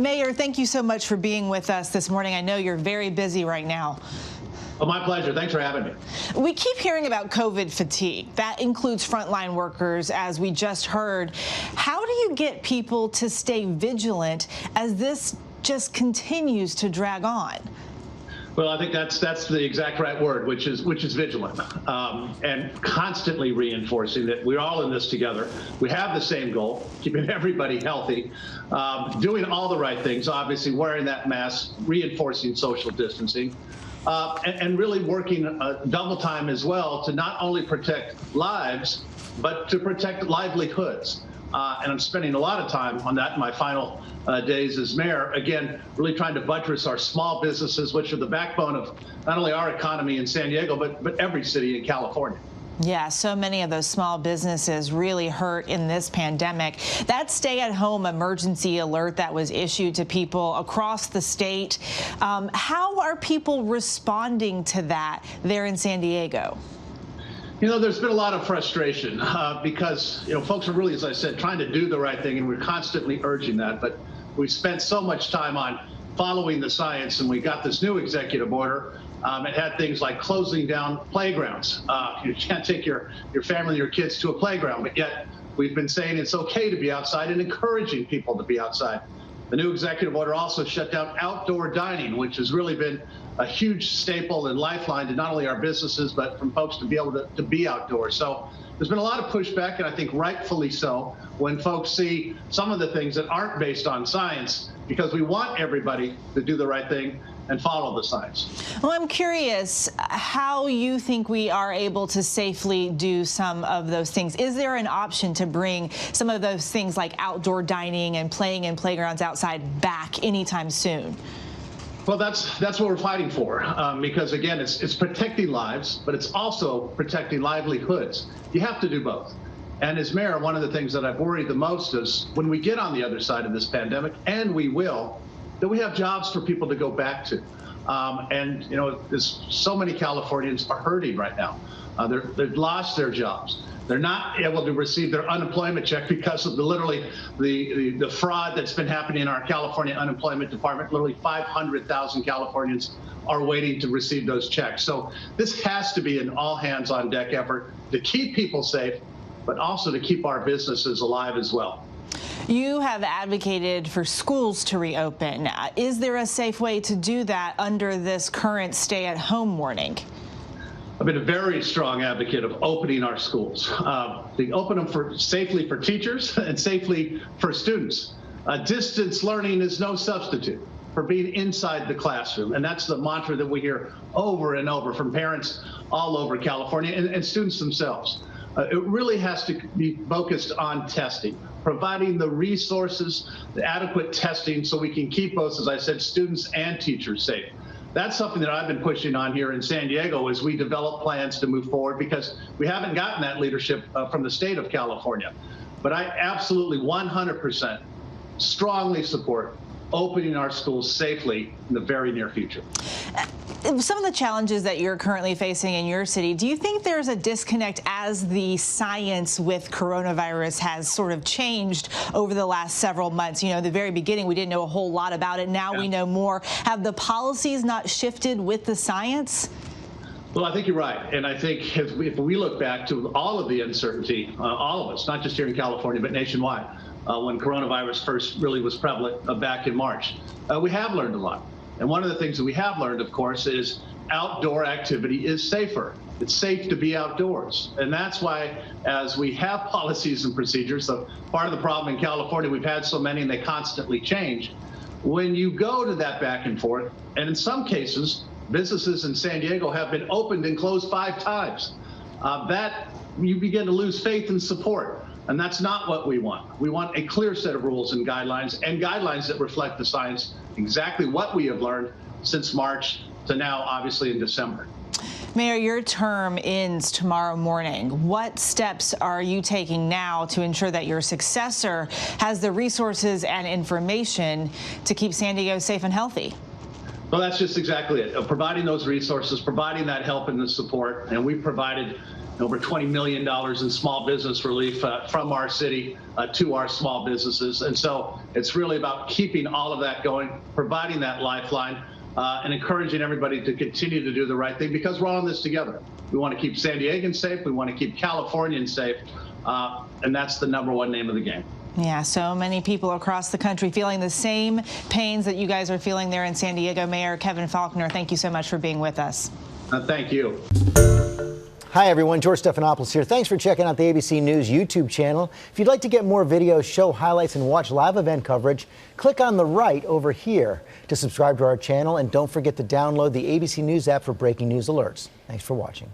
Mayor, thank you so much for being with us this morning. I know you're very busy right now. Oh, my pleasure. Thanks for having me. We keep hearing about COVID fatigue. That includes frontline workers, as we just heard. How do you get people to stay vigilant as this just continues to drag on? Well, I think that's the exact right word, which is vigilant, and constantly reinforcing that we're all in this together. We have the same goal, keeping everybody healthy, doing all the right things, obviously wearing that mask, reinforcing social distancing, and really working double time as well to not only protect lives, but to protect livelihoods. And I'm spending a lot of time on that in my final days as mayor. Again, really trying to buttress our small businesses, which are the backbone of not only our economy in San Diego, but every city in California. Yeah, so many of those small businesses really hurt in this pandemic. That stay-at-home emergency alert that was issued to people across the state, how are people responding to that there in San Diego? You know, there's been a lot of frustration because, folks are really, as I said, trying to do the right thing, and we're constantly urging that. But we've spent so much time on following the science, and we got this new executive order. It had things like closing down playgrounds. You can't take your family, your kids to a playground, but yet we've been saying it's okay to be outside and encouraging people to be outside. The new executive order also shut down outdoor dining, which has really been a huge staple and lifeline to not only our businesses, but from folks to be able to be outdoors. So there's been a lot of pushback, and I think rightfully so, when folks see some of the things that aren't based on science, because we want everybody to do the right thing and follow the science. Well, I'm curious how you think we are able to safely do some of those things. Is there an option to bring some of those things like outdoor dining and playing in playgrounds outside back anytime soon? Well, that's what we're fighting for, because again, it's protecting lives, but it's also protecting livelihoods. You have to do both. And as mayor, one of the things that I've worried the most is when we get on the other side of this pandemic, and we will, that we have jobs for people to go back to. And there's so many Californians are hurting right now. They've lost their jobs. They're not able to receive their unemployment check because of the fraud that's been happening in our California unemployment department. Literally 500,000 Californians are waiting to receive those checks. So this has to be an all hands on deck effort to keep people safe, but also to keep our businesses alive as well. You have advocated for schools to reopen. Is there a safe way to do that under this current stay-at-home warning? I've been a very strong advocate of opening our schools. To open them safely for teachers and safely for students. Distance learning is no substitute for being inside the classroom. And that's the mantra that we hear over and over from parents all over California and students themselves. It really has to be focused on testing, providing the resources, the adequate testing so we can keep both, as I said, students and teachers safe. That's something that I've been pushing on here in San Diego as we develop plans to move forward, because we haven't gotten that leadership from the state of California. But I absolutely 100% strongly support opening our schools safely in the very near future. Some of the challenges that you're currently facing in your city, do you think there's a disconnect as the science with coronavirus has sort of changed over the last several months? You know, at the very beginning, we didn't know a whole lot about it. Now we know more. Have the policies not shifted with the science? Well, I think you're right. And I think if we look back to all of the uncertainty, all of us, not just here in California, but nationwide, when coronavirus first really was prevalent back in March, we have learned a lot. And one of the things that we have learned, of course, is outdoor activity is safer. It's safe to be outdoors. And that's why, as we have policies and procedures, so part of the problem in California, we've had so many and they constantly change. When you go to that back and forth, and in some cases, businesses in San Diego have been opened and closed 5 times, that you begin to lose faith and support. And that's not what we want. We want a clear set of rules and guidelines that reflect the science, exactly what we have learned since March to now, obviously, in December. Mayor, your term ends tomorrow morning. What steps are you taking now to ensure that your successor has the resources and information to keep San Diego safe and healthy? Well, that's just exactly it. Providing those resources, providing that help and the support, and we've provided over $20 million in small business relief from our city to our small businesses. And so it's really about keeping all of that going, providing that lifeline, and encouraging everybody to continue to do the right thing, because we're all in this together. We want to keep San Diegans safe. We want to keep Californians safe. And that's the #1 name of the game. Yeah, so many people across the country feeling the same pains that you guys are feeling there in San Diego. Mayor Kevin Faulconer, thank you so much for being with us. Thank you. Hi, everyone. George Stephanopoulos here. Thanks for checking out the ABC News YouTube channel. If you'd like to get more videos, show highlights, and watch live event coverage, click on the right over here to subscribe to our channel. And don't forget to download the ABC News app for breaking news alerts. Thanks for watching.